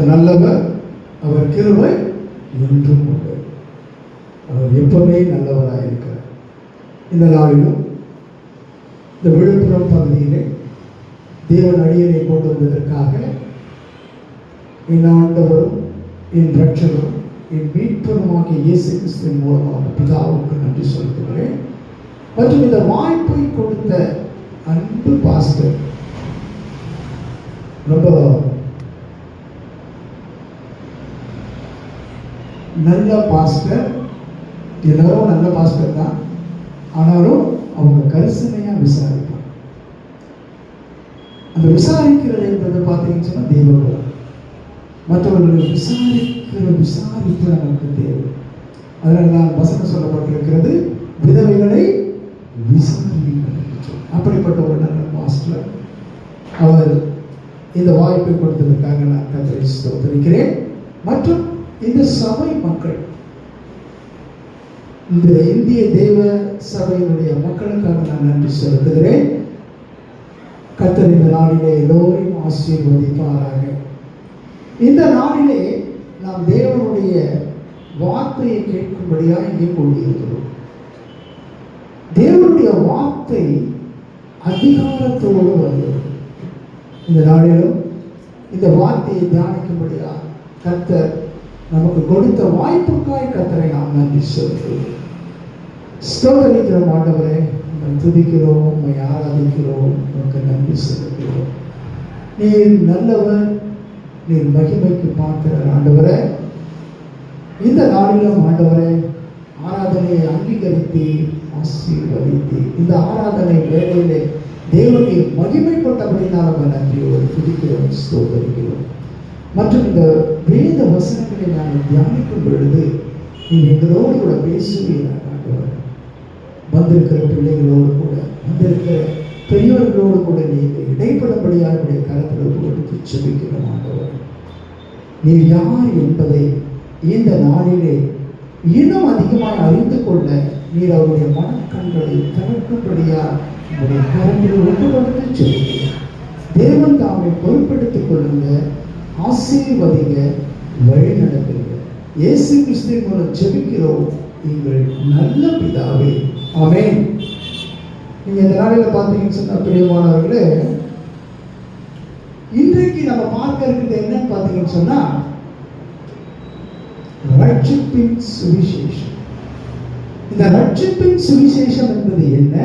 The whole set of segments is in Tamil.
அவர் நல்லவர், அவர் கிருபை என்றும் உண்டு. அவர் எப்பவுமே நல்லவராக இருக்கிறார். இந்த நாளிலும் இந்த விழுப்புரம் பகுதியிலே தேவன் அடியனை கொண்டு வந்ததற்காக என் ஆண்டவரும் என் ரட்சகரும் என் மீட்பருமாகிய இயேசு கிறிஸ்துவின் மூலமாக பிதாவுக்கு நன்றி செலுத்துகிறேன். மற்றும் இந்த வாய்ப்பை கொடுத்த அன்பு பாஸ்டர், ரொம்ப நல்ல பாஸ்டர். எல்லாரும் நல்ல பாஸ்டர் தான், ஆனாலும் அவங்க கரிசனையாக விசாரிப்பாங்க. அந்த விசாரிக்கிறது என்பது பார்த்தீங்கன்னு சொன்னால் தெய்வம். மற்றவர்களை விசாரிப்பு நமக்கு தேவை. அதனால் தான் வசனம் சொல்லப்பட்டிருக்கிறது, விதவைகளை விசாரியுங்கள். அப்படிப்பட்ட ஒரு நல்ல மாஸ்டர். அவர் இந்த வாய்ப்பை கொடுத்ததற்காக நான் கர்த்தரை ஸ்தோத்திரிக்கிறேன். மற்றும் இந்த சபை மக்கள், இந்த இந்திய தேவ சபையினுடைய மக்களுக்காக நான் நன்றி செலுத்துகிறேன். கர்த்தர் இந்த நாளிலே எல்லோரையும் ஆசீர்வதிப்பாராக. இந்த நாளிலே நாம் தேவனுடைய வார்த்தையை கேட்கும்படியாக இங்கே கூடியிருக்கிறோம். தேவனுடைய வார்த்தை அதிகாரத்தோடு வருகிறது. இந்த நாளிலும் இந்த வார்த்தையை தியானிக்கும்படியாக கர்த்தர் நமக்கு கொடுத்த வாய்ப்புக்காய் கர்த்தரை நாம் நன்றி செலுத்துகிறோம். ஸ்தோத்திரிக்கிறோம் ஆண்டவரே, உம்மை துதிக்கிறோம், உம்மை ஆராதிக்கிறோம், உமக்கு நன்றி செலுத்துகிறோம். நீர் நல்லவர், நீர் மகிமைக்கு பாத்திரர் ஆண்டவரே. இந்த நாளிலும் ஆண்டவரே ஆராதனையை அங்கீகரித்து ஆசீர்வதித்து இந்த ஆராதனை வேளையிலே தேவனை மகிமைப்பட்டபடினால் நம்ம நன்றியோடு துதிக்கிறோம், ஸ்தோத்திரிக்கிறோம். மற்றும் இந்த வேத வசனங்களை நாங்கள் தியானிக்கும் பொழுது நீங்கள் எங்களோடு கூட பேசுவீர்கள் ஆண்டவரே. வந்திருக்கிற பிள்ளைகளோடு கூட, வந்திருக்கிற பெரியவர்களோடு கூட நீங்கள் இடைப்படும்படியாக கருத்தில் போட்டு செபிக்கிறோம் ஆண்டவரே. நீர் யார் என்பதை இந்த நாளிலே இன்னும் அதிகமாக அறிந்து கொள்ள நீர் அவருடைய மனக்கண்களை திறக்கும்படியாக உங்களுடைய கரத்தில் ஒன்று கொடுத்து செபிக்கிறோம். தேவன் தாமை பொறுப்பெடுத்துக் கொள்ளுங்க, ஆசீர்வதிங்க, வழி நடத்துங்க. இயேசு கிறிஸ்துவின் மூலம் ஜெபிக்கிறோம் எங்கள் நல்ல பிதாவே, ஆமென். நீங்க இந்த நாளில் பார்த்தீங்கன்னு சொன்னா பிரியமானவர்களே, இன்றைக்கு நம்ம பார்க்க இருக்கிறது என்னன்னு பார்த்தீங்கன்னு சொன்னா ரட்சிப்பின் சுவிசேஷம். இந்த ரட்சிப்பின் சுவிசேஷம் என்பது என்ன?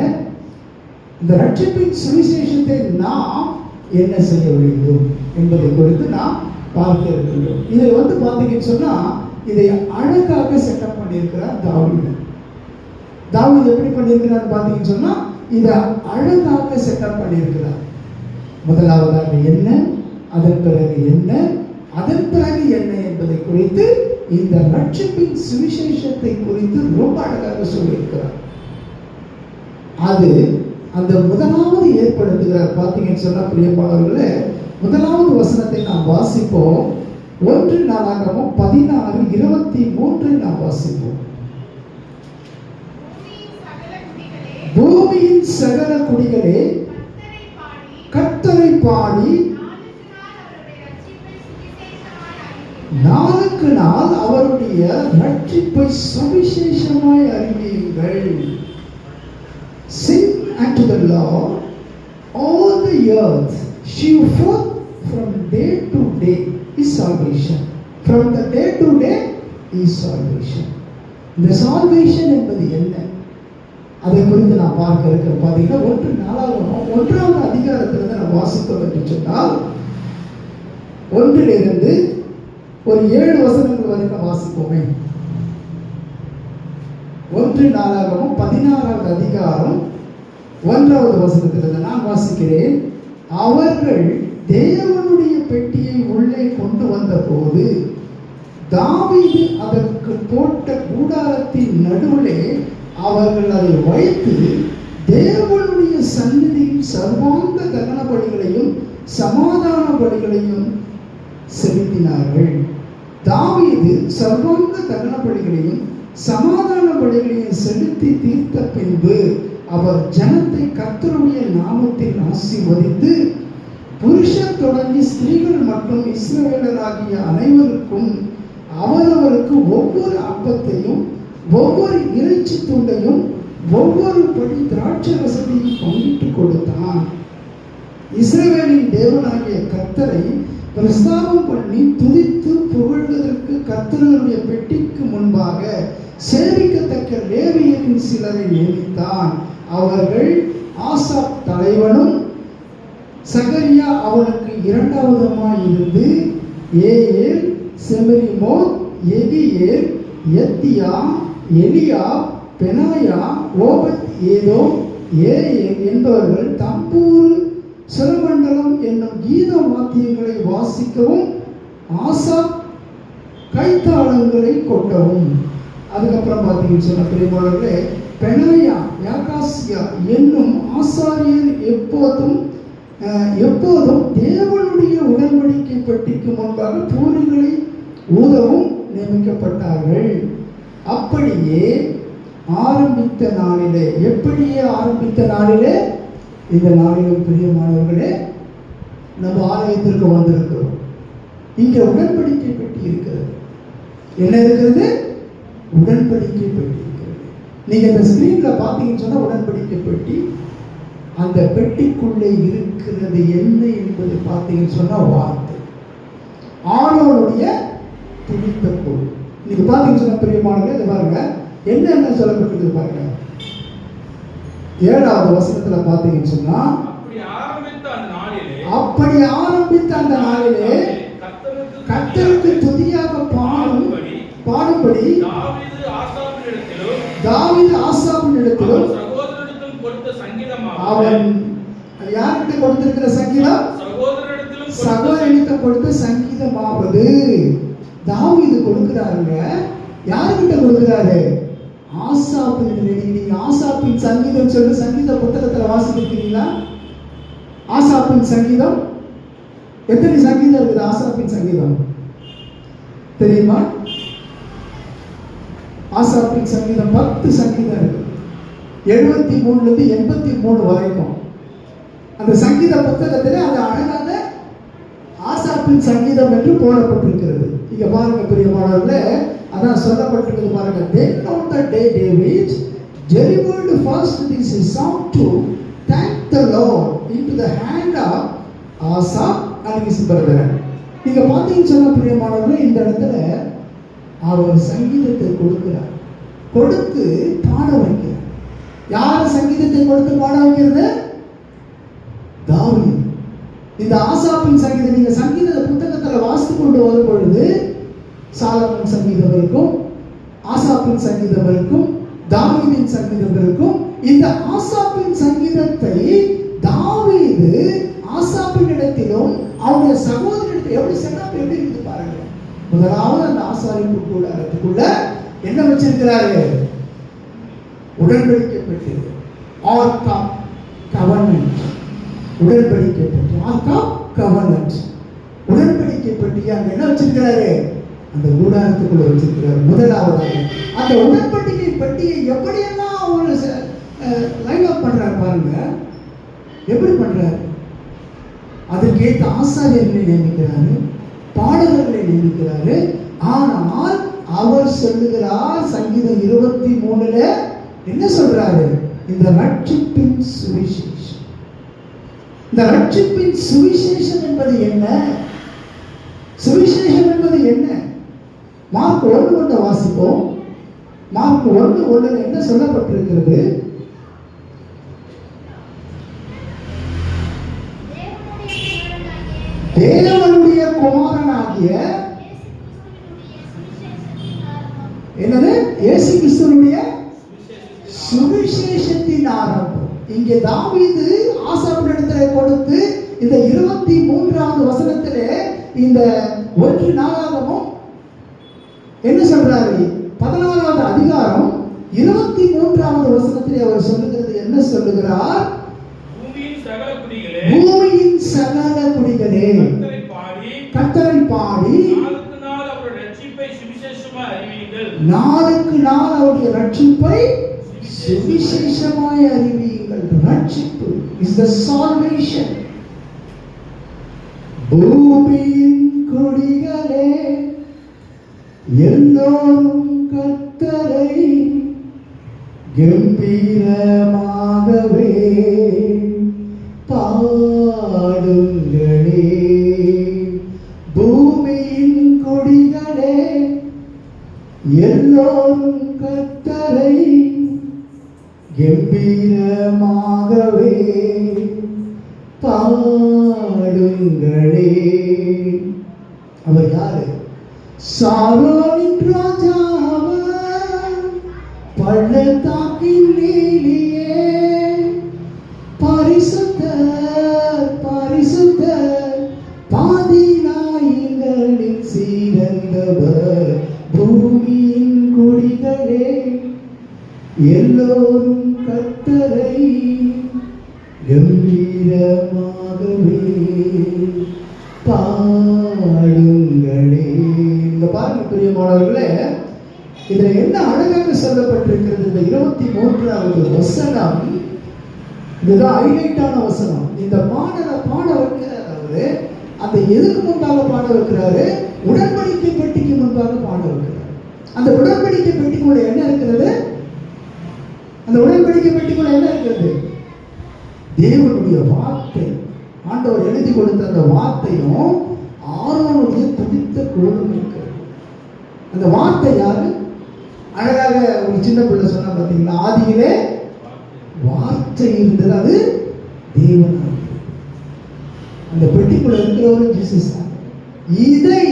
இந்த ரட்சிப்பின் சுவிசேஷத்தை நாம் என்ன செய்ய வேண்டும் என்பதை குறித்து நாம் பார்க்க இருக்கின்றோம். இதை பார்த்தீங்கன்னு சொன்னா இதை அழகாக செட்டப் பண்ணியிருக்கிறார் தாவீது. தாவீது எப்படி பண்ணியிருக்கிறார் பார்த்தீங்கன்னு சொன்னா இதை அழகாக செட்டப் பண்ணியிருக்கிறார். முதலாவதாக என்ன, அதன் பிறகு என்ன, அதன் பிறகு என்ன என்பதை குறித்து இந்த ரட்சிப்பின் சுவிசேஷத்தை குறித்து ரொம்ப அழகாக சொல்லியிருக்கிறார். அது அந்த முதலாவது ஏற்படுத்துகிறார். பார்த்தீங்கன்னு சொன்னா பிரியமானவர்களே, முதலாவது வசனத்தை நாம் வாசிப்போம். 1 நாளாகமம் 16:23 நாம் வாசிப்போம். பூமியின் சகல குடிகளே கர்த்தரை பாடி நாளுக்கு நாள் அவருடைய ரட்சிப்பை சுவிசேஷமாய் அறிவியுங்கள். Sing unto the Lord, all the earth, shew forth from day to day is salvation. From the day to day is salvation. இந்த salvation என்பது என்ன? அதை குறித்து நான் பார்க்க இருக்கிற பார்த்தீங்கன்னா 1 நாளாகமம் 1வது அதிகாரத்திலிருந்து நான் வாசிப்போம் என்று சொன்னால் 1லிருந்து ஒரு 7 வசனங்கள் வரைக்கும் வாசிப்போமே. 1 நாளாகமம் 16வது அதிகாரம் 1வது வசனத்திலிருந்து நான் வாசிக்கிறேன். அவர்கள் தேவனுடைய பெட்டியை உள்ளே கொண்டு வந்த போது தாவீது அதற்கு போட்ட கூடாரத்தின் நடுவிலே அவர்கள் அதை வைத்து தேவனுடைய சந்நிதியில் சர்வாங்க தகன பலிகளையும் சமாதான பலிகளையும் செலுத்தினார்கள். தாவீது சர்வாங்க தகன பலிகளையும் சமாதான பலிகளையும் செலுத்தி தீர்த்த பின்பு அவர் ஜனத்தை கர்த்தருடைய நாமத்தில் ஆசீர்வதித்து புருஷர் தொடங்கி ஸ்திரீகள் மற்றும் இஸ்ரவேலராகிய அனைவருக்கும் அவரவருக்கு ஒவ்வொரு அப்பத்தையும் ஒவ்வொரு இறைச்சி துண்டையும் ஒவ்வொரு படி திராட்சை ரசத்தையும் பங்கிட்டு கொடுத்தான். இஸ்ரவேலின் தேவனாகிய கர்த்தரை பிரஸ்தாபம் பண்ணி துதித்து புகழ்வதற்கு கர்த்தருடைய பெட்டிக்கு முன்பாக சேவிக்கத்தக்க லேவியரின் சிலரை நியமித்தான். அவர்கள் ஆசாப் தலைவனும் சகரியா அவனுக்கு இரண்டாவதுமாய் இருந்து ஏயேல், செமரிமோத், எகியேல், எத்தியா, எலியா, பெனாயா, ஓபத் ஏதோம், ஏயேல் என்பவர்கள் தம்பூர் சிரமண்டலம் என்னும் கீத வாத்தியங்களை வாசிக்கவும் ஆசாப் கைத்தாளங்களை கொட்டவும். அதுக்கப்புறம் பார்த்தீங்கன்னு சொன்ன பெரியவர்களே, பெனாயா, யாகாசியா என்னும் ஆசாரியர் எப்போதும் தேவனுடைய உடன்படிக்கை பெட்டிக்கு முன்பாக பூரிகளை ஊதவும் நியமிக்கப்பட்டார்கள். அப்படியே ஆரம்பித்த நாளிலே, எப்படியே ஆரம்பித்த நாளிலே, இந்த நாளிலும் பிரியமானவர்களே நம்ம ஆலயத்திற்கு வந்திருக்கிறோம். இங்க உடன்படிக்கை பெட்டி இருக்கிறது. என்ன இருக்கிறது? உடன்படிக்கை பெட்டி இருக்கிறது. நீங்க இந்த ஸ்கிரீன்ல பாத்தீங்கன்னு சொன்னா உடன்படிக்கை பெட்டி, அந்த பெட்டிக்குள்ளே இருக்கிறது என்ன என்பது பார்த்தீங்கன்னு சொன்னா வார்த்தை, ஆரோனுடைய துடித்த பொருள். நீங்க பார்த்தீங்கன்னு சொன்ன பிரியமானவர்களே, இதை பாருங்க என்ன சொல்லப்பட்டிருக்கு பாருங்க. 7வது வசனத்துல பார்த்தீங்கன்னு சொன்னா, அப்படி ஆரம்பித்த அந்த நாளிலே கர்த்தருக்கு துதியாக பாடும்படி தாவீது ஆசாபினிடத்திலும் அவன் யார்கிட்ட கொடுத்திருக்கிற சங்கீதம்? சகோதரனிடம் கொடுத்த சங்கீதமாவது தாவீது கொடுக்கிறாருங்க. யார்கிட்ட கொடுக்கிறாரு? ஆசாப்பினிடம். நீங்க ஆசாப்பின் சங்கீதம் சொல்லி சங்கீத புத்தகத்துல வாசிக்கிறீங்களா? ஆசாப்பின் சங்கீதம் எத்தனை சங்கீதம் இருக்குது? ஆசாப்பின் சங்கீதம் தெரியுமா? ஆசாப்பின் சங்கீதம் 10 சங்கீதம் இருக்கு. 73 83 வரைக்கும் அந்த சங்கீத புத்தகத்தில் அது அழகாக ஆசாப்பின் சங்கீதம் என்று போடப்பட்டிருக்கிறது. இங்க பாருங்க பிரியமானவர்களே, அதான் சொல்லப்பட்டிருக்கிறது பாருங்க. Then on the day David delivered first this song to thank the Lord into the hand of Asaph and his brethren. நீங்க பாத்தீங்கன்னு சொன்ன பிரியமானவர்களே, இந்த இடத்துல அவர் சங்கீதத்தை கொடுக்கிறார், கொடுத்து பாட வைக்கிறார். யார் சங்கீதத்தை கொடுத்து பாட வைக்கிறது? தாவீது. இந்த ஆசாப்பின் சங்கீதம் நீங்க சங்கீத புத்தகத்துல வாசித்து கொண்டு வரும் பொழுது சாலமோன் சங்கீதம் இருக்கும், ஆசாப்பின் சங்கீதம் இருக்கும், தாவீதின் சங்கீதம் இருக்கும். இந்த ஆசாப்பின் சங்கீதத்தை தாவீது ஆசாப்பின் இடத்திலும் அவருடைய சகோதரத்தில் எப்படி செட்டப் எப்படி இருக்கு பாருங்க. முதலாவது அந்த ஆசாரிப்பு கூடாரத்துக்குள்ள என்ன வச்சிருக்கிறாரு? உடன்படிக்கை பெட்டி, ஆர்க் ஆஃப் கவர்னன்ட். உடன்படிக்கை பெட்டி, ஆர்க் ஆஃப் கவர்னன்ட், உடன்படிக்கை பெட்டி அங்க என்ன வச்சிருக்கிறாரு? அந்த கூடாரத்துக்குள்ள வச்சிருக்கிறார். முதலாவது அந்த உடன்படிக்கை பெட்டியை எப்படியெல்லாம் அவர் லைன் அப் பண்றாரு பாருங்க. எப்படி பண்றாரு? அதற்கேற்ற ஆசாரியர்களை நியமிக்கிறாரு, பாடகர்களை நியமிக்கிறாரு. ஆனால் அவர் சொல்லுகிறார் சங்கீதம் 23ல என்ன சொல்றாரு? இந்த ரட்சிப்பின் சுவிசேஷம். இந்த ரட்சிப்பின் சுவிசேஷம் என்பது என்ன? சுவிசேஷம் என்பது என்ன? மார்க் 1:1 வாசிப்போம். மார்க் 1:1 என்ன சொல்லப்பட்டிருக்கிறது? தேவனுடைய குமாரனாகிய என்னது? இயேசு கிறிஸ்துவினுடைய சுவிசேஷத்தின் ஆரம்பம். இங்கே தாவீது ஆசாப்பினிடத்திலே கொடுத்து இந்த 23வது வசனத்திலே இந்த 1 நாளாகமும் என்ன சொல்றாரு? 14வது அதிகாரம் 23வது வசனத்திலே அவர் சொல்லுகிறது என்ன சொல்லுகிறார்? பூமியின் சகல குடிகளே கர்த்தரை பாடி நாளுக்கு நாள் அவருடைய ரட்சிப்பை சுவிசேஷமாய் அறிவியுங்கள். ரட்சிப்பு is the salvation. பூமியின் குடிகளே எல்லோரும் கர்த்தரை கம்பீரமாகவே பாடுங்களே. பூமியின் கொடிகளே எல்லோரும் கர்த்தரை கம்பீரமாகவே பாடுங்களே. அவர் யாரு? சாரோனின் ராஜாவர், பள்ளத்தாக்கின் நீலியே, பரிசுத்தர் பரிசுத்தர், பாதிநாயகனின் சீரந்தவர். பூமியின் கொடிகளே எல்லோரும் கர்த்தரை கம்பீரமாகவே பாடுங்களே. இந்த பாருங்க பிரியமானவர்களே, இதுல என்ன அழகாக சொல்லப்பட்டிருக்கிறது. இந்த 23வது வசனம், இதுதான் ஹைலைட்டான வசனம். இந்த பாடலை பாட வைக்கிறார் அவரு. அந்த எதுக்கு முன்பாக பாட வைக்கிறாரு? உடன்படிக்கை பெட்டிக்கு முன்பாக பாட வைக்கிறார். அந்த உடன்படிக்கை பெட்டிக்குள்ள என்ன இருக்கிறது? அந்த உடன்படிக்கை பெட்டிக்குள்ள என்ன இருக்கிறது? தேவனுடைய வார்த்தை. ஆண்டவர் எழுதி கொடுத்த அந்த வார்த்தையும் ஆரோனுடைய துதித்த குரலும் இருக்கிறது. அந்த வார்த்தை யாரு? அழகாக ஒரு சின்ன பிள்ளை சொன்னா பார்த்தீங்களா, ஆதியிலே வார்த்தை இருந்தது, அது தேவன். அந்த பெட்டிக்குள்ள இருக்கிறவரும் ஜீசஸ் தான். இதை,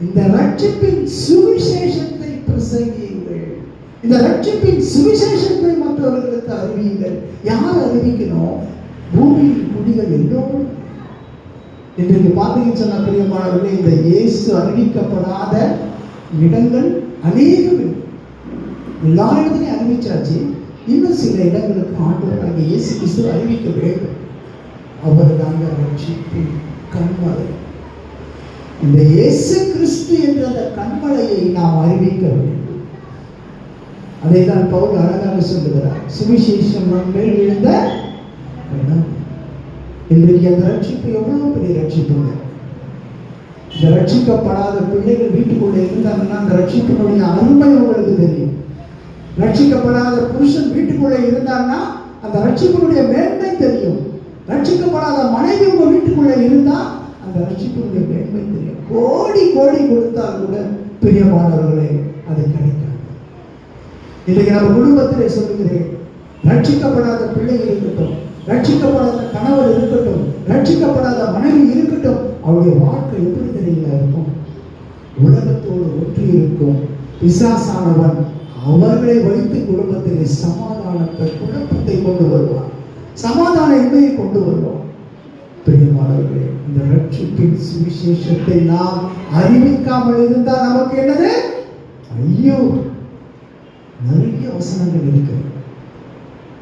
இந்த ரட்சிப்பின் சுவிசேஷத்தை பிரசங்கியுங்கள். இந்த ரட்சிப்பின் சுவிசேஷத்தை மற்றவர்களுக்கு அறிவியுங்கள். யார் அறிவிக்கணும்? பூமியின் குடிகள் எல்லோரும். இன்றைக்கு பார்த்தீங்கன்னு சொன்ன பிரியமானவர்களே, இந்த இயேசு அறிவிக்கப்படாத இடங்கள் அநேகம். எல்லா இடத்துலையும் அறிவிச்சாச்சு. இன்னும் சில இடங்களுக்கு ஆண்டவராக இயேசு கிறிஸ்து அறிவிக்க வேண்டும். அவர் தாங்க ரட்சிப்பின் கண்மலை. இந்த இயேசு கிறிஸ்து என்ற அந்த கண்மலையை நாம் அறிவிக்க வேண்டும். அதை தான் பவுல் அழகாக சொல்லுகிறார். சுவிசேஷம் நம் மேல் விழுந்த இடம். இன்றைக்கு அந்த ரட்சிப்பு எவ்வளவு பெரிய ரட்சிப்புங்க. இந்த ரட்சிக்கப்படாத பிள்ளைகள் வீட்டுக்குள்ள இருந்தாங்கன்னா அந்த ரட்சிப்பினுடைய அருமை உங்களுக்கு தெரியும். ரட்சிக்கப்படாத புருஷன் வீட்டுக்குள்ள இருந்தான்னா அந்த ரட்சிப்பினுடைய மேன்மை தெரியும். ரட்சிக்கப்படாத மனைவி உங்க வீட்டுக்குள்ள இருந்தா அந்த ரட்சிப்பினுடைய மேன்மை தெரியும். கோடி கோடி கொடுத்தால் கூட பிரியமானவர்களே அது கிடைக்காது. இன்னைக்கு நம்ம குடும்பத்திலே சொல்லுகிறேன், ரட்சிக்கப்படாத பிள்ளை இருக்கட்டும், ரட்சிக்கப்படாத கணவர் இருக்கட்டும், ரட்சிக்கப்படாத மனைவி இருக்கட்டும், அவருடைய வாழ்க்கை எப்படி தெரியல இருக்கும்? உலகத்தோடு ஒற்றி இருக்கும். பிசாசானவன் அவர்களை வைத்து குடும்பத்திலே சமாதானத்தை, குழப்பத்தை கொண்டு வருவான், சமாதான இன்மையை கொண்டு வருவான். பிரியமானவர்களே, இந்த ரட்சிப்பின் சுவிசேஷத்தை நாம் அறிவிக்காமல் இருந்தால் நமக்கு என்னது? ஐயோ, நிறைய வசனங்கள் இருக்கிறது,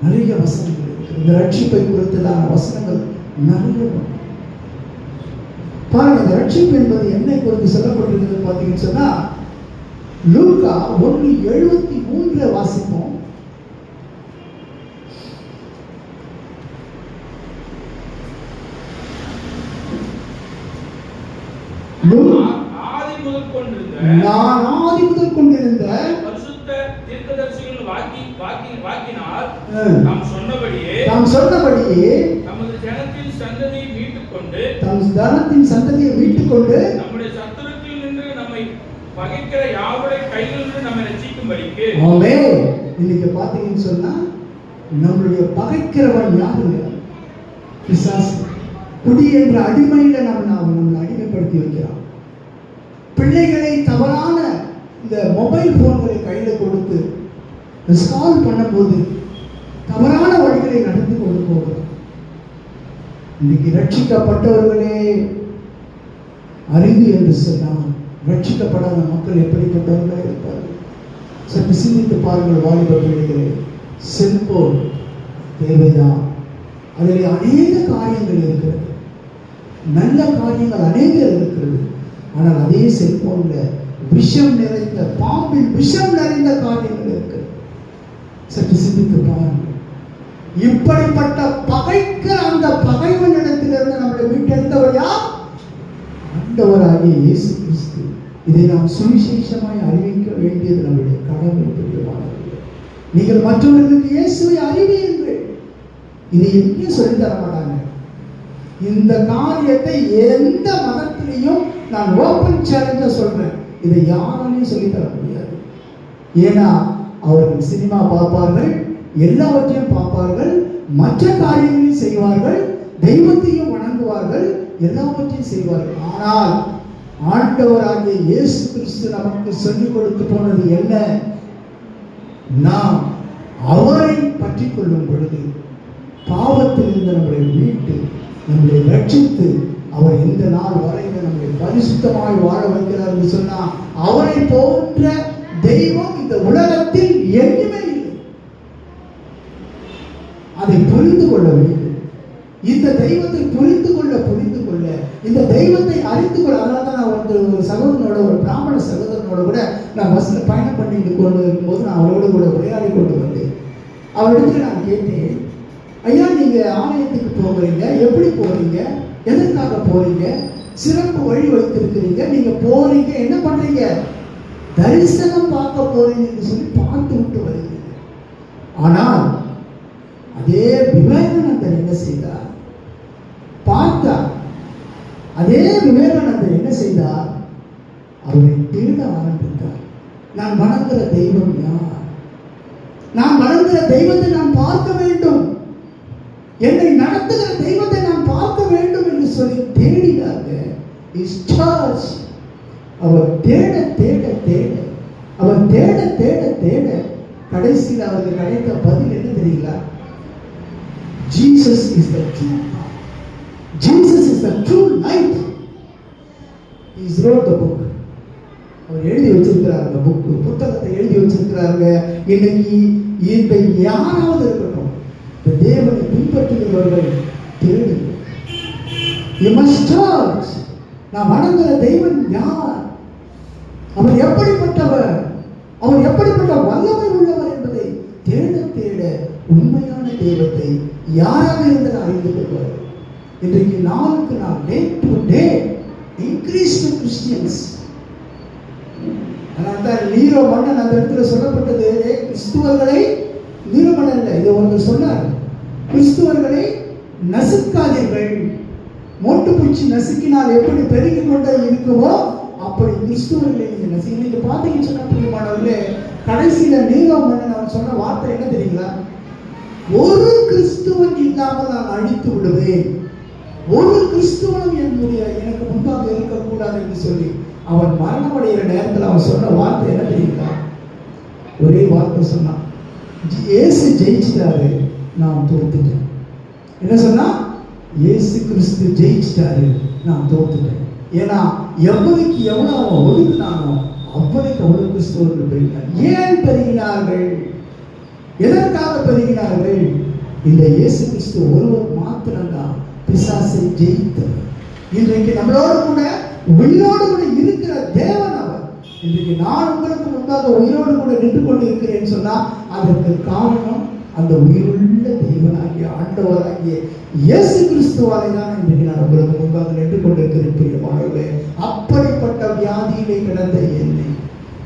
நிறைய வசனங்கள் இருக்கிறது. இந்த ரட்சிப்பை குறித்ததான வசனங்கள் நிறைய. பாருங்க, இந்த ரட்சிப்பு என்பது என்னை குறித்து சொல்லப்பட்டிருக்கிறது பார்த்தீங்கன்னு சொன்னா, லூக்கா 1:73 வாசிப்போம். நான் ஆதி முதல் கொண்டிருந்த பரிசுத்த தீர்க்கதரிசிகள் வாக்கினால் நாம் சொன்னபடியே நமது ஜனத்தின் சந்ததியை மீட்டுக் கொண்டு நம்முடைய சத்துருக்களில் நின்று நம்மை பகைக்கிற யாவருடைய கைகளிலிருந்து நம்மை ரட்சிக்கும்படிக்கு. ஆமென். இன்னைக்கு பாத்தீங்கன்னு சொன்னா நம்மளுடைய பகைக்கிறவன் யாருங்க? பிசாசு. குடி என்ற அடிமையில நம்மளை அடிமைப்படுத்தி வைக்கிறான். பிள்ளைகளை தவறான இந்த மொபைல் போன்களை கையில கொடுத்து ஸ்கால் பண்ணும்போது தவறான வழிகளை நடந்து கொண்டு போகிறோம். இன்னைக்கு ரட்சிக்கப்பட்டவர்களே அறிவு என்று சொன்னால் ரட்சிக்கப்படாத மக்கள் எப்படிப்பட்டவர்களாக இருப்பார்கள்? சற்று சிந்தித்து பாருங்கள். வாலிப பிள்ளைகளே, செல்போன் தேவைதான். அதில் அநேக காரியங்கள் இருக்கிறது, நல்ல காரியங்கள் அநேக இருக்கிறது. ஆனால் அதே செல்போன்ல விஷம் நிறைந்த, பாம்பில் விஷம் நிறைந்த காரியங்கள் இருக்கு. சற்று சிந்தித்து பாருங்கள். இப்படிப்பட்ட பகைக்கு அந்த பகைவனிடத்திலிருந்து நம்மளை மீட்டெடுத்தவர் யார்? ஆண்டவராகிய இயேசு கிறிஸ்து. இதை நாம் சுவிசேஷமாய் அறிவிக்க வேண்டியது நம்முடைய கடமை. பிரியமானவர்களே, நீங்கள் மற்றவர்களுக்கு இயேசுவை அறிவியுங்கள். இதை எங்கேயும் சொல்லித்தர மாட்டாங்க. இந்த காரியத்தை எந்த மதத்திலையும் நான் ஓப்பன் சேலஞ்சா சொல்றேன், இதை யாராலையும் சொல்லித்தர முடியாது. ஏன்னா அவர்கள் சினிமா பார்ப்பார்கள், எல்லாவற்றையும் பார்ப்பார்கள், மற்ற காரியங்களையும் செய்வார்கள், தெய்வத்தையும் வணங்குவார்கள், எல்லாவற்றையும் செய்வார்கள். ஆனால் ஆண்டவராகிய இயேசு கிறிஸ்து நமக்கு சொல்லிக் கொடுத்து போனது என்ன? நாம் அவரை பற்றி கொள்ளும் பொழுது பாவத்தில் இருந்து நம்மளை மீட்டு நம்மளை ரட்சித்து அவர் இந்த நாள் வரையில் நம்மளை பரிசுத்தமாய் வாழ வைக்கிறார் என்று சொன்னால், அவரை போன்ற தெய்வம் இந்த உலகத்தில் எங்குமே இல்லை. அதை புரிந்து கொள்ள வேண்டும். இந்த தெய்வத்தை புரிந்து கொள்ள இந்த தெய்வத்தை அறிந்து கொள்ள. அதனால தான் நான் ஒரு சகோதரனோட, ஒரு பிராமண சகோதரனோட கூட நான் பஸ்ல பயணம் பண்ணிட்டு கொண்டு இருக்கும்போது நான் அவரோட கூட உரையாடி கொண்டு வந்தேன். அவரிடத்துல நான் கேட்டேன், ஐயா நீங்க ஆலயத்துக்கு போகிறீங்க, எப்படி போறீங்க, எதற்காக போறீங்க, சிறப்பு வழி வைத்திருக்கிறீங்க, நீங்க போறீங்க என்ன பண்றீங்க, தரிசனம் பார்க்க போறீங்கன்னு சொல்லி பார்த்து விட்டு வருகிறீங்க. ஆனால் அதே விவேகானந்தர் என்ன செய்தார்? பார்த்தார். அதே விவேகானந்தர் என்ன செய்தார்? அவரை தேட ஆரம்பித்தார். நான் வணங்குகிற தெய்வம் யார்? நான் வணங்குகிற தெய்வத்தை நான் பார்க்க வேண்டும், என்னை நடத்துகிற தெய்வத்தை நான் பார்க்க வேண்டும் என்று சொல்லி தேடினார்கள். அவர் தேட தேட தேட அவர் தேட தேட தேட கடைசியில் அவருக்கு கிடைத்த பதில் என்ன தெரியுங்களா? Jesus is the true God. Jesus is the true light. He wrote the book. அவர் எழுதி வச்சிருக்கிறார். அந்த புத்தகத்தை எழுதி வச்சிருக்கிறாங்க. இன்னைக்கு இந்த யாராவது இருக்கட்டும், இந்த தேவனை பின்பற்றுகிறவர்கள் தேடுங்கள். You must search. நான் வணங்குகிற தெய்வன் யார்? அவர் எப்படிப்பட்டவர்? அவர் எப்படிப்பட்ட வல்லமை உள்ளவர் என்பதை தேட தேட உண்மையான தெய்வத்தை யாராக இருந்து அறிந்து கொள்வார். இன்றைக்கு நாளுக்கு நாள், day to day increase to Christians. அதனால்தான் நீரோ மன்னன் அந்த இடத்துல சொல்லப்பட்டது, கிறிஸ்துவர்களை, நீரோ மன்னன் இல்லை, இதை ஒன்று சொன்னார், கிறிஸ்துவர்களை நசுக்காதீர்கள். மோட்டு பூச்சி நசுக்கினால் எப்படி பெருகி கொண்டே இருக்குமோ அப்படி கிறிஸ்துவர்களை நீங்க நசுக்கி. நீங்க பார்த்தீங்கன்னு சொன்ன பிரியமானவர்களே, கடைசியில நீரோ மன்னன் அவன் சொன்ன வார்த்தை என்ன தெரியுங்களா? ஒரு கிறிஸ்துவன் இல்லாமல் நான் அழித்து விடுவேன், ஒரு கிறிஸ்துவனும் எனக்கு முன்பாக இருக்கக்கூடாது என்று சொல்லி அவன் மரணமடைகிற நேரத்தில் அவன் சொன்ன வார்த்தை என்ன தெரியுங்களா? ஒரே வார்த்தை சொன்னான், இயேசு ஜெயிச்சிட்டாரு, நான் தோத்துட்டேன். என்ன சொன்னா? இயேசு கிறிஸ்து ஜெயிச்சிட்டாரு, நான் தோத்துட்டேன். ஏன்னா எவ்வளவுக்கு எவ்வளவு அவன் ஒழுங்கினானோ அவ்வளவுக்கு அவ்வளவு கிறிஸ்துவர்கள் பெருகினார். ஏன் பெருகினார்கள்? எதற்காக பெருகினார்கள்? இந்த இயேசு கிறிஸ்து ஒருவர் மாத்திரம்தான் பிசாசை ஜெயித்தவர். இன்றைக்கு நம்மளோடு கூட உயிரோடு கூட இருக்கிற தேவன் அவர். இன்றைக்கு நான் உங்களுக்கு முன்பாக உயிரோடு கூட நின்று கொண்டு இருக்கிறேன்னு சொன்னா அதற்கு காரணம் அந்த உயிருள்ள தேவனாகிய ஆண்டவராகிய இயேசு கிறிஸ்துவாலே தான் இன்றைக்கு நான் உங்களுக்கு முன்பாக நின்று கொண்டிருக்கிறேன். பிரியமானவர்களே, அப்படிப்பட்ட வியாதியிலே கிடந்த என்னை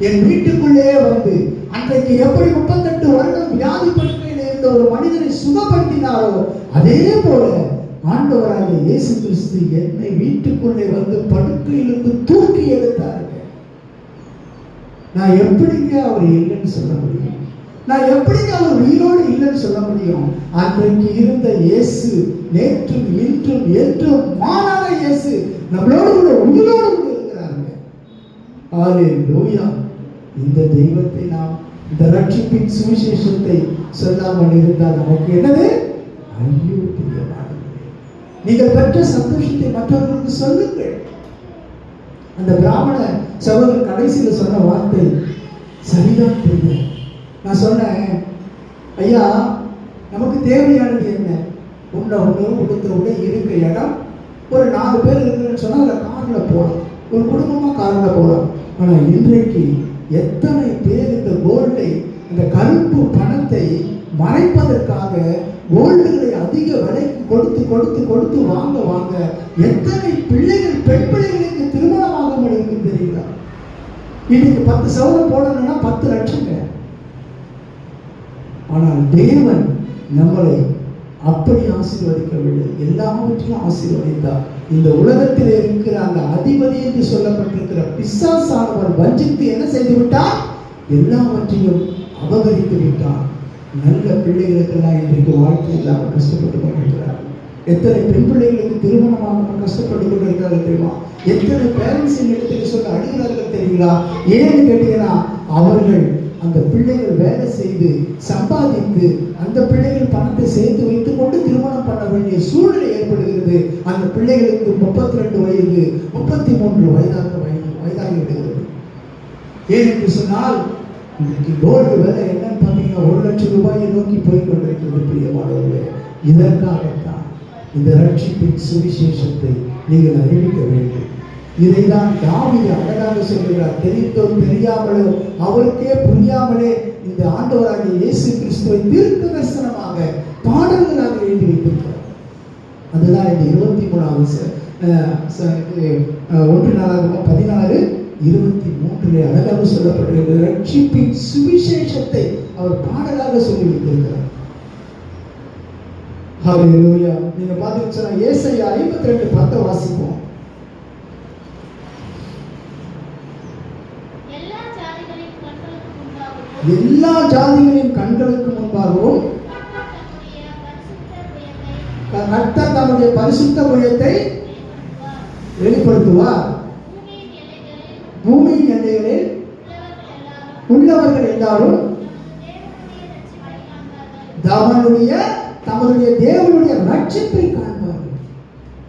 என் வீட்டுக்குள்ளே வந்து அன்றைக்கு எப்படி 38 வருடம் வியாதி படுக்கையில் இருந்த ஒரு மனிதனை சுகப்படுத்தினாரோ அதே போல ஆண்டவராகிய இயேசு கிறிஸ்து என்னை வீட்டுக்குள்ளே வந்து படுக்கையிலிருந்து தூக்கி எடுத்தார்கள். நான் எப்படிங்க அவர் இல்லைன்னு சொல்ல முடியும்? நான் எப்படிங்க அவர் உயிரோடு இல்லைன்னு சொல்ல முடியும்? அன்றைக்கு இருந்த இயேசு நேற்றும் இன்றும் என்றும் மாறாத இயேசு நம்மளோடு கூட உயிரோடு கூட இருக்கிறாங்க. ஹல்லேலூயா. இந்த தெய்வத்தை நாம், இந்த ரட்சிப்பின் சுவிசேஷத்தை சொல்லாமல் இருந்தால் நமக்கு என்னது? ஐயோ பிரியமானவர்களே, நீங்கள் பெற்ற சந்தோஷத்தை மற்றவர்களுக்கு சொல்லுங்கள். அந்த பிராமண சகோதரர் கடைசியில் சொன்ன வார்த்தை சரிதான் தெரியும். நான் சொன்னேன், ஐயா நமக்கு தேவையானது என்ன? உண்ண உணவு, உடுத்த உடை, இருக்க இடம், ஒரு 4 பேர் இருக்குன்னு சொன்னால் அதில் காரில் போகலாம், ஒரு குடும்பமாக காரில் போகலாம். ஆனால் இன்றைக்கு எத்தனை பேர் இந்த கோல்டை, இந்த கருப்பு பணத்தை மறைப்பதற்காக கோல்டுகளை அதிக விலைக்கு கொடுத்து கொடுத்து கொடுத்து வாங்க வாங்க எத்தனை பிள்ளைகள், பெண் பிள்ளைகளுக்கு திருமணமாக இருக்கு தெரியுங்களா? இன்னைக்கு 10 சவரம் போடணும்னா 10 லட்சங்க. ஆனால் தேவன் நம்மளை அப்படி ஆசீர்வதிக்கவில்லை, எல்லாவற்றையும் ஆசீர்வதித்தார். இந்த உலகத்தில் இருக்கிற அந்த அதிபதி என்று சொல்லப்பட்டிருக்கிற பிசாசானவர் வஞ்சித்து என்ன செய்து விட்டார்? எல்லாவற்றையும் அபகரித்து விட்டார். நல்ல பிள்ளைகளுக்கெல்லாம் இன்றைக்கு வாழ்க்கை இல்லாமல் கஷ்டப்பட்டு கொண்டிருக்கிறார். எத்தனை பெண் பிள்ளைகளுக்கு திருமணமாக கஷ்டப்பட்டு கொண்டிருக்கிறார்கள் தெரியுமா? எத்தனை பேரண்ட்ஸ் இடத்துக்கு சொல்ல அழுகிறார்கள் தெரியுங்களா? ஏன்னு கேட்டீங்கன்னா, அவர்கள் அந்த பிள்ளைகள் வேலை செய்து சம்பாதித்து அந்த பிள்ளைகள் பணத்தை சேர்த்து வைத்துக் கொண்டு திருமணம் பண்ண வேண்டிய சூழ்நிலை ஏற்படுகிறது. அந்த பிள்ளைகளுக்கு 32 வயது 33 வயதாகி விடுகிறது. ஏனென்று சொன்னால், இன்னைக்கு கோல்டு விலை என்னன்னு பார்த்தீங்கன்னா 1 லட்சம் ரூபாயை நோக்கி போய் கொண்டிருக்கிறது. பிரியமானவர்களே, இதற்காகத்தான் இந்த ரட்சிப்பின் சுவிசேஷத்தை நீங்கள் அறிவிக்க வேண்டும். இதைதான் தாவீது அழகாக சொல்கிறார். தெரிந்தோ தெரியாமலோ, அவருக்கே புரியாமலே இந்த ஆண்டவராகிய இயேசு கிறிஸ்துவை தீர்க்கதரிசனமாக பாடல்களாக எழுதி வைத்திருக்கிறார். அதுதான் இந்த 23வது 1 நாளாகமம் 16:23 அழகாக சொல்லப்பட்டிருக்கிறது. ரட்சிப்பின் சுவிசேஷத்தை அவர் பாடலாக சொல்லி வைத்திருக்கிறார். ஹல்லேலூயா. நீங்க பாத்தீங்கன்னா ஏசாயா 52:10 வாசிப்போம். எல்லா ஜாதிகளின் கண்களுக்கு முன்பாகவும் கர்த்தர் தம்முடைய பரிசுத்த புயத்தை வெளிப்படுத்துவார். பூமியின் எல்லைகளில் உள்ளவர்கள் எல்லாரும் தம்முடைய தேவனுடைய ரட்சிப்பை காண்பார்கள்.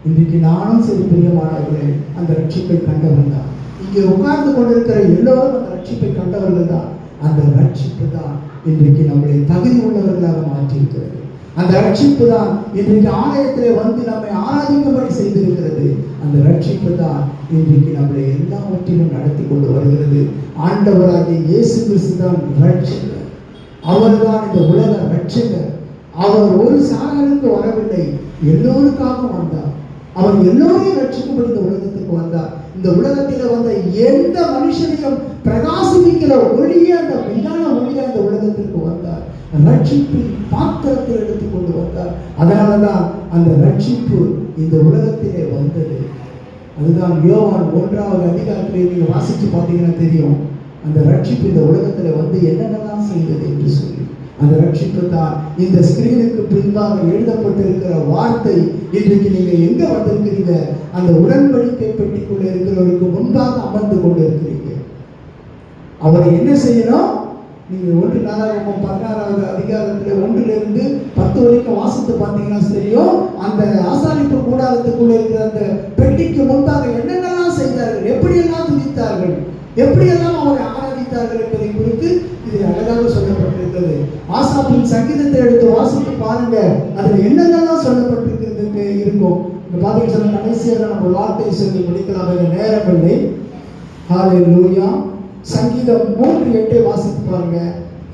இன்றைக்கு நானும் சரி பிரியமானவர்களே, அந்த ரட்சிப்பை கண்டவர்கள் தான். இங்கே உட்கார்ந்து கொண்டிருக்கிற எல்லோரும் அந்த ரட்சிப்பை கண்டவர்கள் தான். அந்த ரட்சிப்பு தான் இன்றைக்கு நம்மளை தகுதி உள்ளவர்களாக மாற்றியிருக்கிறது. அந்த ரட்சிப்பு தான் இன்றைக்கு ஆலயத்திலே வந்து நம்மை ஆராதிக்கும்படி செய்திருக்கிறது. அந்த ரட்சிப்பு தான் இன்றைக்கு நம்மளை எல்லாவற்றிலும் நடத்தி கொண்டு வருகிறது. ஆண்டவராகிய இயேசு கிறிஸ்து தான் ரட்சகர். அவர் தான் இந்த உலக ரட்சகர். அவர் ஒரு சாரனுக்கு வரவில்லை, எல்லோருக்காக வந்தார். அவர் எல்லோரையும் ரட்சிக்கும்படி இந்த உலகத்துக்கு வந்தார். இந்த உலகத்தில் வந்த எந்த மனுஷனையும் பிரகாசிக்கிற ஒளிய அந்த விஞ்ஞான ஒளிய அந்த உலகத்திற்கு வந்தார். ரட்சிப்பின் பாத்திரத்தில் எடுத்துக் கொண்டு வந்தார். அதனாலதான் அந்த ரட்சிப்பு இந்த உலகத்திலே வந்தது. அதுதான் யோவான் 1வது அதிகாரத்திலே நீங்க வாசிச்சு பார்த்தீங்கன்னா தெரியும். அந்த ரட்சிப்பு இந்த உலகத்துல வந்து என்னென்னலாம் செய்தது என்று சொல்லி, அந்த ரட்சிப்பு தான் இந்த ஸ்கிரீனுக்கு பின்பாக எழுதப்பட்டிருக்கிற வார்த்தை. இன்றைக்கு நீங்க எங்க வந்திருக்கிறீங்க? அந்த உடன்படிக்கை பெட்டிக்குள்ள இருக்கிறவருக்கு முன்பாக அமர்ந்து கொண்டு இருக்கிறீங்க. அவரை என்ன செய்யணும்? நீங்க 1 நாளாகமம் 16வது அதிகாரத்துல 1லிருந்து 10 வரைக்கும் வாசித்து பார்த்தீங்கன்னா தெரியும். அந்த ஆசாரிப்பு கூடாரத்துக்குள்ள இருக்கிற அந்த பெட்டிக்கு முன்பாக என்னென்னலாம் செய்தார்கள், எப்படியெல்லாம் துதித்தார்கள், எப்படியெல்லாம் அவரை ஆராதித்தார்கள் என்பதை குறித்து இது அழகாக சொல்லப்பட்டிருக்கிறது. ஆசாப்பின் சங்கீதத்தை எடுத்து வாசித்து பாருங்க, அதுல என்னென்னலாம் சொல்லப்பட்டிருக்கிறது இருக்கும். இந்த பாத்தீங்கன்னா கடைசியாக நம்ம வார்த்தையை சொல்லி முடிக்கலாம், நேரம் இல்லை. ஹல்லேலூயா. சங்கீதம் 3:8 வாசித்து பாருங்க.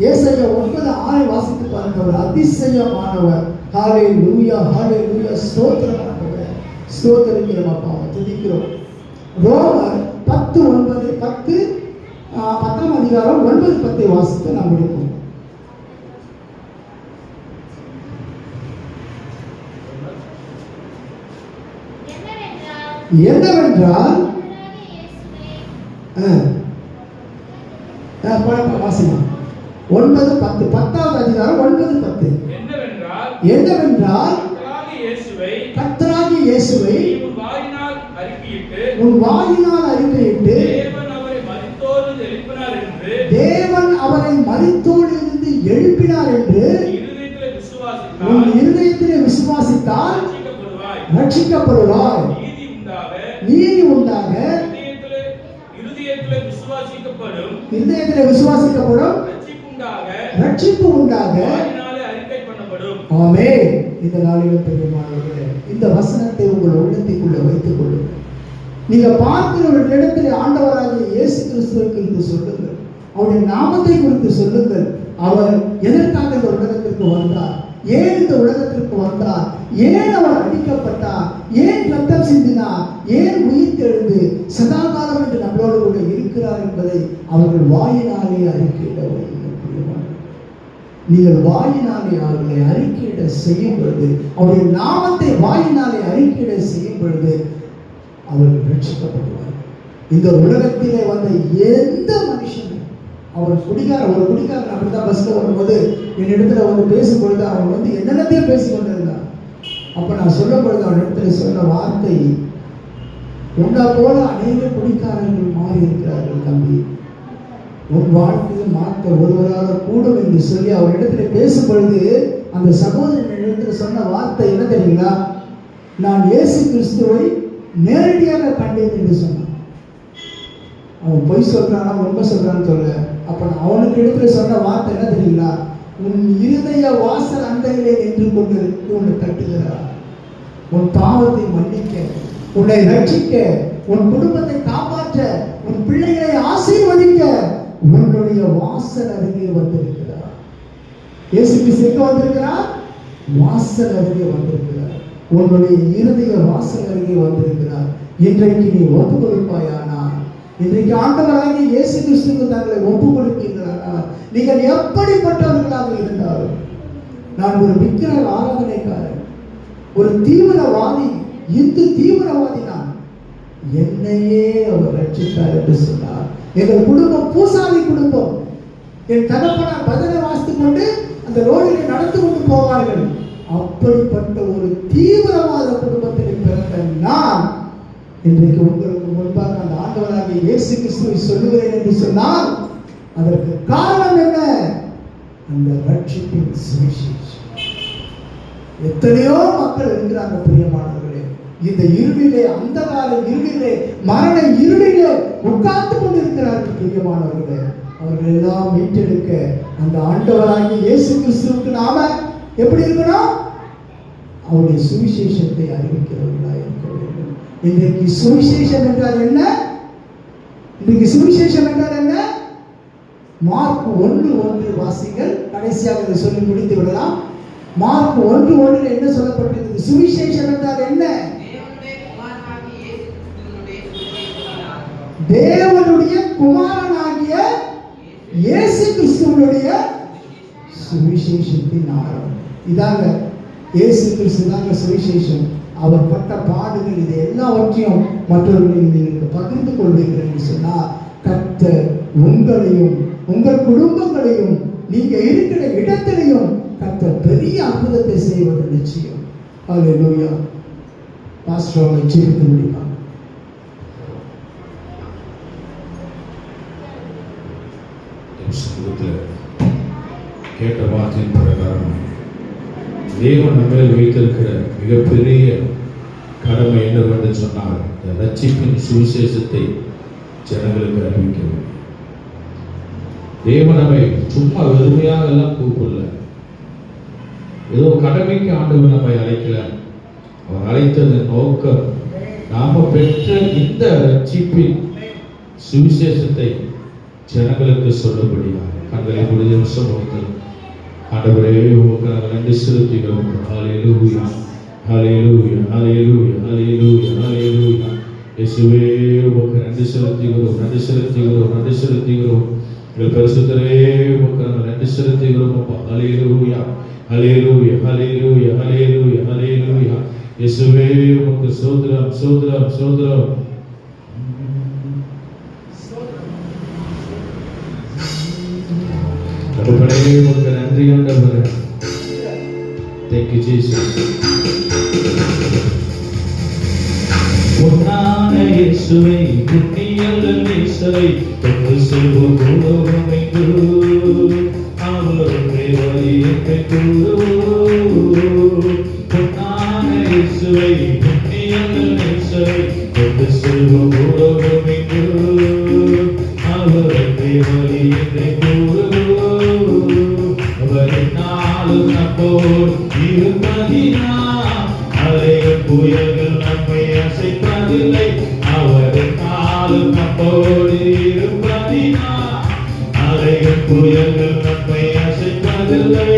ஏசாயா 9:6 வாசித்து பாருங்க. அவர் அதிசயமானவர். ஹல்லேலூயா, ஹல்லேலூயா. ஸ்தோத்திரம் ஆண்டவரே, ஸ்தோத்திரிக்கிறோம் அப்பா, துதிக்கிறோம். ரோமர் 10:10 அதிகாரம் 9-10 வாசித்து நாம் முடிப்போம். என்னவென்றால் வாசிமா 9:10 10வது அதிகாரம் 9-10. என்னவென்றால் கர்த்தராகிய இயேசுவை உன் வாயினால் அறிக்கையிட்டு தேவன் அவரை மரித்தோரிலிருந்து எழுப்பினார் என்று உன் இருதயத்திலே விசுவாசித்தால் ரட்சிக்கப்படுவாய். நீதி உண்டாக இருதயத்திலே விசுவாசிக்கப்படும், ரட்சிப்பு உண்டாக. ஆமென். இந்த நாளிலும் பெரியமானவர்களே, இந்த வசனத்தை உங்கள் உள்ளத்துக்குள்ள வைத்துக் கொள்ளுங்கள். நீங்க பார்க்கிற ஒரு இடத்திலே ஆண்டவராகிய இயேசு கிறிஸ்துவை குறித்து சொல்லுங்கள், அவருடைய நாமத்தை குறித்து சொல்லுங்கள். அவர் எதற்காக இந்த உலகத்திற்கு வந்தார், ஏன் இந்த உலகத்திற்கு வந்தார், ஏன் அவர் அடிக்கப்பட்டார், ஏன் ரத்தம் சிந்தினார், ஏன் உயிர்த்தெழுந்து சதாகாலம் என்று நம்மளோடு கூட இருக்கிறார் என்பதை அவர்கள் வாயினாலே அறிக்கையிடவில்லை. நீங்கள் வாயினாலே அவர்களை அறிக்கையிட செய்யும் பொழுது, அவருடைய நாமத்தை வாயினாலே அறிக்கையிட செய்யும் பொழுது அவர்கள் ரட்சிக்கப்படுவார். இந்த உலகத்திலே வந்த எந்த மனுஷனும், அவர் ஒரு குடிகாரன் அப்படிதான் பஸ்ல வரும்போது என்னிடத்துல வந்து பேசும்பொழுது அவன் வந்து என்னென்னத்தையும் பேசி கொண்டிருந்தான். அப்ப நான் சொல்லும் பொழுது அவன் இடத்துல சொன்ன வார்த்தை, உண்டா போல அநேக குடிக்காரர்கள் மாறி இருக்கிறார்கள் தம்பி, உன் வாழ்க்கையில் மாற்ற ஒருவராக கூடும் என்று சொல்லி அவர் இடத்துல பேசும் பொழுது அந்த சகோதரன் இடத்துல சொன்ன வார்த்தை என்ன தெரியுங்களா? நான் இயேசு கிறிஸ்துவை நேரடியாக கண்டேன் என்று சொன்னான். அவன் பொய் சொல்றானா உண்மை சொல்றான்னு சொல்ல. அப்ப அவனுக்கு இடத்துல சொன்ன வார்த்தை என்ன தெரியுங்களா? உன் இருதய வாசல் அண்டையிலே நின்று கொண்டிருக்கு உன்னை தட்டுகிறார். உன் பாவத்தை மன்னிக்க, உன்னை ரட்சிக்க, உன் குடும்பத்தை காப்பாற்ற, உன் பிள்ளைகளை ஆசீர்வதிக்க உன்னுடைய வாசல் அருகே வந்திருக்கிறார். இயேசு கிறிஸ்து எங்க வந்திருக்கிறார்? வாசல் அருகே வந்திருக்கிறார். உன்னுடைய இருதய வாசல் அருகே வந்திருக்கிறார். இன்றைக்கு நீ ஒப்பு கொடுப்பாயானால், இன்றைக்கு ஆண்டவராகிய இயேசு கிறிஸ்துவுக்கு தங்களை ஒப்பு கொடுப்பீர்களானால், நீங்கள் எப்படிப்பட்டவர்களாக இருந்தாலும், நான் ஒரு விக்கிர ஆராதனைக்காரன், ஒரு தீவிரவாதி, இந்து தீவிரவாதி, நான் என்னையே அவர் ரட்சித்தார் என்று சொன்னார். எங்கள் குடும்பம் பூசாரி குடும்பம். என் தகப்பனார் பஜனை வாசித்துக் கொண்டு அந்த ரோடிலே நடந்து கொண்டு போவார்கள். அப்படிப்பட்ட ஒரு தீவிரவாத குடும்பத்தில் பிறந்த நான் இன்றைக்கு உங்களுக்கு முன்பாக அந்த ஆண்டவராகிய இயேசு கிறிஸ்துவை சொல்லுகிறேன் என்று சொன்னால் அதற்கு காரணம் என்ன? அந்த ரட்சிப்பின் சுவிசேஷம். எத்தனையோ மக்கள் இருக்கிறாங்க பிரியமானவர்களே, இந்த இருளிலே, அந்தகார இருளிலே, மரண இருளிலே உட்கார்ந்து கொண்டிருக்கிறார்கள் பிரியமானவர்களே. அவர்கள் எல்லாம் மீட்டெடுக்க அந்த ஆண்டவராகிய இயேசு கிறிஸ்துவுக்கு நாம எப்படி இருக்கணும்? அவருடைய சுவிசேஷத்தை அறிவிக்கிறவர்களா இருக்க வேண்டும். இன்றைக்கு சுவிசேஷம் என்றால் என்ன? இன்றைக்கு சுவிசேஷம் என்றால் என்ன? மார்க் 1:1 வாசிங்கள். கடைசியாக இதை சொல்லி முடித்து விடலாம். மார்க் 1:1 என்ன சொல்லப்பட்டிருக்கிறது? சுவிசேஷம் என்றால் என்ன? தேவனுடைய குமாரனாகிய இயேசு கிறிஸ்துவினுடைய சுவிசேஷத்தின் ஆரம்பம். இதாங்க இயேசு கிறிஸ்து தாங்க சுவிசேஷம். அவர் பட்ட பாடுகள், இது எல்லாவற்றையும் மற்றவர்களுக்கு நீங்கள் பகிர்ந்து கொள்வீர்கள் என்று சொன்னால் கர்த்தர் உங்களையும் உங்கள் குடும்பங்களையும் நீங்க இருக்கிற இடத்திலையும் கர்த்தர் பெரிய அற்புதத்தை செய்வது நிச்சயம். ஹல்லேலூயா. பாஸ்டர் ஜெபிக்க முடியுமா? கேட்ட வார்த்தையின் பிரகாரம் தேவன் நம்ம வைத்திருக்கிற மிகப்பெரிய கடமை என்னவென்று சொன்னால் இந்த ரட்சிப்பின் சுவிசேஷத்தை ஜனங்களுக்கு அறிவிக்க வேண்டும். தேவன் நம்மை சும்மா வெறுமையாக எல்லாம் கூப்பிடல, ஏதோ கடமைக்கு ஆண்டவர் நம்மை அழைக்கல. அவர் அழைத்தது நோக்கம் நாம பெற்ற இந்த ரட்சிப்பின் சுவிசேஷத்தை ஜனங்களுக்கு சொல்லும்படியாக. கண்களை முடிஞ்ச சமூகத்தில் ஆண்டவரே உமக்கு நாங்கள் நன்றி செலுத்துகிறோம். ஹல்லேலூயா, ஹல்லேலூயா, ஹல்லேலூயா, ஹல்லேலூயா, ஹல்லேலூயா. இயேசுவே உமக்கு நன்றி செலுத்துகிறோம், நன்றி செலுத்துகிறோம், நன்றி செலுத்துகிறோம். எங்கள் பரிசுத்தரே உமக்கு நாங்கள் நன்றி செலுத்துகிறோம். ஹல்லேலூயா, ஹல்லேலூயா, ஹல்லேலூயா, ஹல்லேலூயா, ஹல்லேலூயா. இயேசுவே உமக்கு ஸ்தோத்திரம், ஸ்தோத்திரம், ஸ்தோத்திரம். கர்த்தரே உமக்கு நன்றி ஆண்டவரே. Thank you Jesus. பொன்னான இயேசுவே, புண்ணியங்கள் இயேசுவே, தொட்டு செல்வோம் உலகம் எங்கும் அவருடைய வழியை கூறுவோம். பொன்னான இயேசுவே, புண்ணியங்கள் இயேசுவே, தொட்டு செல்வோம் உலகம் எங்கும் அவருடைய வழியை கூறுவோம். அவரின் நாளும் நம்மோடு இருப்பதினால் அலைகள் புயல்கள் நம்மை அசைப்பதில்லை. அவரின் நாளும் நம்மோடு இருப்பதினால் அலைகள் புயல்கள் நம்மை அசைப்பதில்லை.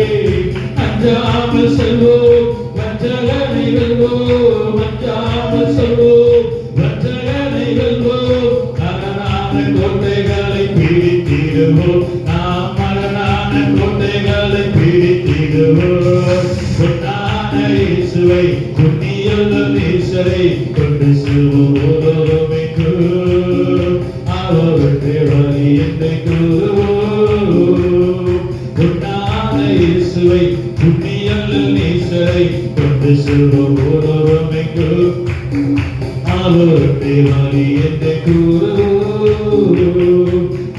அஞ்சாமல் செல்வோம் வஞ்சகனை வெல்வோம் அஞ்சாமல் செல்வோம் வஞ்சகனை வெல்வோம் அரணான கோட்டைகளை பிடித்திடுவோம் நாம் அரணான கோட்டைகளை பிடித்திடுவோம் பொன்னான இயேசுவை புண்ணியுள்ள நேசரை கொண்டு செல்வோம் ஓரோமைக்கு அவருடைய வழி என்னை கூறுவோம் பொன்னான இயேசுவை புண்ணியுள்ள நேசரை கொண்டு செல்வோம் ஓரோமைக்கு அவருடைய வழி என்னை கூறுவோம்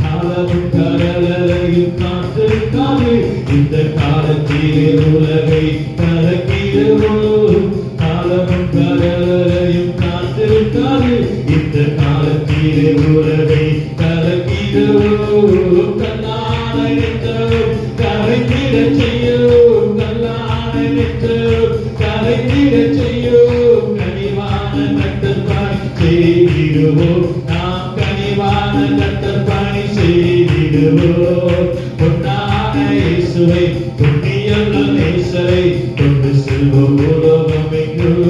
காலமும் கடலையும் காத்திருக்காது இந்த காலத்திலே உலகை கலக்கிடுவோம் காலமும் கடலையும் காத்திருக்காது இந்த காலத்திலே உலகை கலக்கிடுவோம் கல்லான நினைத்தோம் கரைத்திட செய்யோம் கல்லான நினைத்தோம் கரைத்திட செய்யோம் கனிவான கட்டப்பணி செய்திடுவோம் நாம் கனிவான கட்டப்பணி செய்திடுவோம் பொன்னான இயேசுவை புண்ணியுள்ள நேசரை கொண்டு செல்வோம் உலகமெங்கும்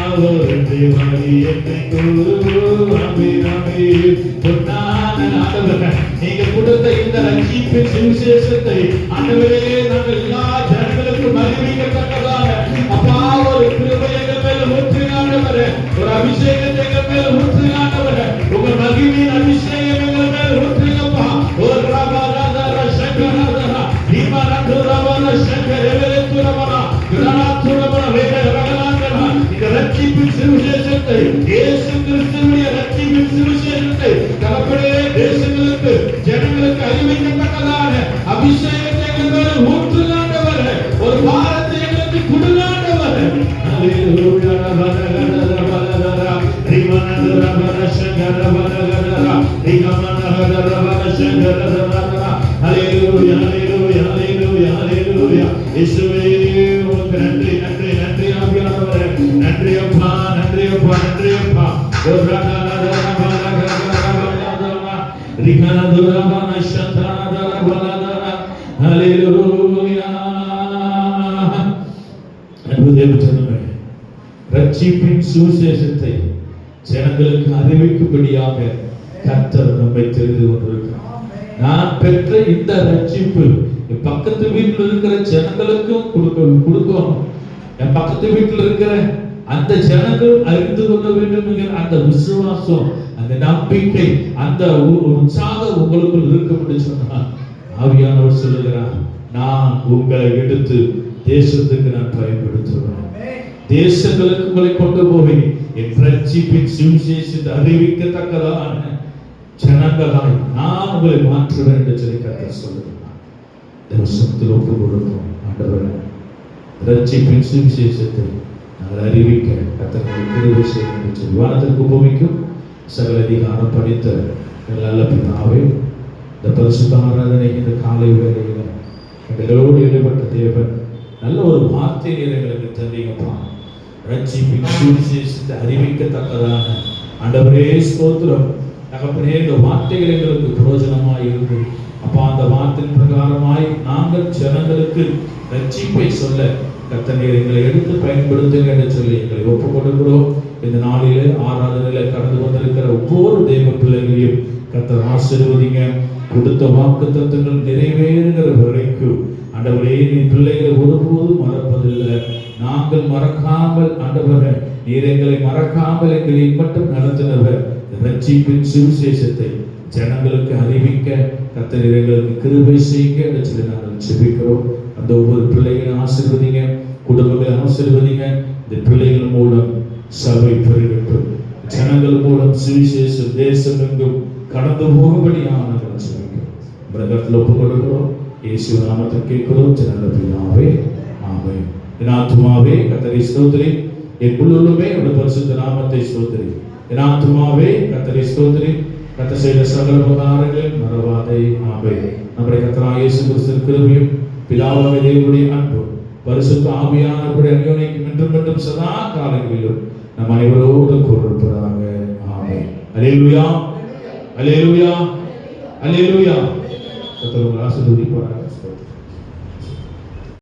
அவருடைய வழி என்னை கூறுவோம் ஆமென் ஆமென் பொன்னான ஆண்டவரே நீங்க கொடுத்த இந்த ரட்சிப்பின் சுவிசேஷத்தை ஆண்டவரே நாங்கள் எல்லா ஜனங்களுக்கும் அறிவிக்கத்தக்கதாக அப்பா ஒரு கிருபை எங்கள் மேல் ஊற்றுங்க ஆண்டவரே ஒரு அபிஷேகத்தை எங்கள் மேல் ஊற்றுங்க ஆண்டவரே உங்க மகிமையின் அபிஷேகம் எங்கள் மேல் ஊற்றுங்கப்பா ஒரு ராபாராதா சங்கராதா தீமானதுரவன சங்கரேவலத்துரவன கிரணாத்துரவன வேதரகலாங்கன இந்த ரட்சிப்பின் சுவிசேஷத்தை இயேசு கிறிஸ்துவின் ரட்சிப்பின் சுவிசேஷத்தை தகப்பனே தேசங்களுக்கு ஜனங்களுக்கு அறிவிக்கத்தக்கதான அபிஷேகத்தை எங்கள் மேல் ஊற்றுங்க ஆண்டவரே ஒரு பாரத்தை எங்களுக்கு கொடுங்க ஆண்டவரே ஹalleluya ரபரகரபரகர ரிமனதுரவன சங்கரவரகர ரிகமனஹதரவன சங்கரவரகர ஹalleluya ஹalleluya ஹalleluya ஹalleluya இயேசுவே உமக்கு நன்றி நன்றி நன்றி ஆவியானவரே நன்றி அப்பா நன்றி அப்பா நன்றி அப்பா ரிகனதுரவன சங்கரவரகர ஹalleluya அன்புதேவனே ரட்சிப்பின் சுவிசேஷத்தை ஜனங்களுக்கு அறிவிக்கும்படியாக கர்த்தர் நம்மை தெரிந்து கொண்டிருக்கிறார். நான் பெற்ற இந்த ரட்சிப்பு என் பக்கத்து வீட்டில் இருக்கிற ஜனங்களுக்கும் கொடுக்கணும். என் பக்கத்து வீட்டில் இருக்கிற அந்த ஜனங்கள் அறிந்து கொள்ள வேண்டும் என்கிற அந்த விசுவாசம், அந்த நம்பிக்கை, அந்த உற்சாகம் உங்களுக்குள் இருக்கும் என்று சொன்னார். ஆவியானவர் சொல்லுகிறார், நான் உங்களை எடுத்து தேசத்துக்கு நான் பயன்படுத்துவேன், தேசங்களுக்கு உங்களை கொண்டு போய் என் ரட்சிப்பின் சுவிசேஷத்தை அறிவிக்கத்தக்கதான ஜனங்களாய் நான் உங்களை மாற்றுவேன் என்று சொல்லி கர்த்தர் சொல்லுகிறார். தேசத்தில் ஒப்பு கொடுக்கும் ஆண்டவரே, ரட்சிப்பின் சுவிசேஷத்தை நாங்கள் அறிவிக்க கர்த்தர் கிருபை செய்யும் என்று சொல்லி வானத்திற்கு பூமிக்கும் சகல அதிகாரம் படித்த நல்ல பிதாவே, இந்த பரிசுத்த ஆராதனை இந்த காலை வேளையில எங்களோடு ஈடுபட்ட தேவன் நல்ல ஒரு வார்த்தை எங்களுக்கு தந்தீங்கப்பா. ரட்சிப்பின் சுவிசேஷத்தை அறிவிக்கத்தக்கதான ஆண்டவரே ஸ்தோத்திரம். தகப்பனே, இந்த வார்த்தைகள் எங்களுக்கு பிரயோஜனமாய் இருந்து அப்பா அந்த வார்த்தையின் பிரகாரமாய் நாங்கள் ஜனங்களுக்கு ரட்சிப்பை சொல்ல கர்த்தர் எங்களை எடுத்து பயன்படுத்துங்க என்று சொல்லி எங்களை ஒப்புக் கொடுக்கிறோம். இந்த நாளிலே ஆராதனையில கடந்து வந்திருக்கிற ஒவ்வொரு தெய்வ பிள்ளைகளையும் கர்த்தர் ஆசீர்வதிங்க. கொடுத்த வாக்குத்தத்தங்கள் நிறைவேறுகிற வரைக்கும் ஆண்டவரே, நீ பிள்ளைகளை ஒருபோதும் மறப்பதில்லை. நாங்கள் மறக்காமல் ஆண்டவரே, நீர் எங்களை மறக்காமல் எங்களை மட்டும் நடத்தினவர். ரட்சிப்பின் சுவிசேஷத்தை ஜனங்களுக்கு அறிவிக்க கர்த்தர் எங்களுக்கு கிருபை செய்யுங்க என்று சொல்லி நாங்கள் ஜெபிக்கிறோம். அந்த ஒவ்வொரு பிள்ளைகளையும் ஆசீர்வதிங்க, குடும்பங்களை ஆசீர்வதிங்க. இந்த பிள்ளைகள் மூலம் சபை பெருகட்டும், ஜனங்கள் மூலம் சுவிசேஷம் தேசம் எங்கும் கடந்து போகும்படியாக நாங்கள் ஜெபிக்கிறோம். பிரகத்தில் ஒப்புக் கொடுக்கிறோம். இயேசு நாமத்தில் கேட்கிறோம் நல்ல பிதாவே, ஆமென். என் ஆத்துமாவே கர்த்தரை ஸ்தோத்திரி, என் உள்ளுமே அவருடைய பரிசுத்த நாமத்தை ஸ்தோத்திரி. என் ஆத்துமாவே கர்த்தரை ஸ்தோத்திரி, கர்த்தர் செய்த சகல உபகாரங்கள் மறவாதே. ஆமென். நம்முடைய கர்த்தராகிய இயேசு கிறிஸ்துவின் கிருபையும் பிதாவாகிய தேவனுடைய அன்பும் பரிசுத்த ஆவியானவருடைய அந்யோன்யம் என்றும் என்றும் சதா காலங்களிலும் நம் அனைவரோடும் கூட இருப்பதாக. ஆமென். அல்லேலூயா, அல்லேலூயா, அல்லேலூயா. கர்த்தர் உங்களை ஆசீர்வதிப்பாராக.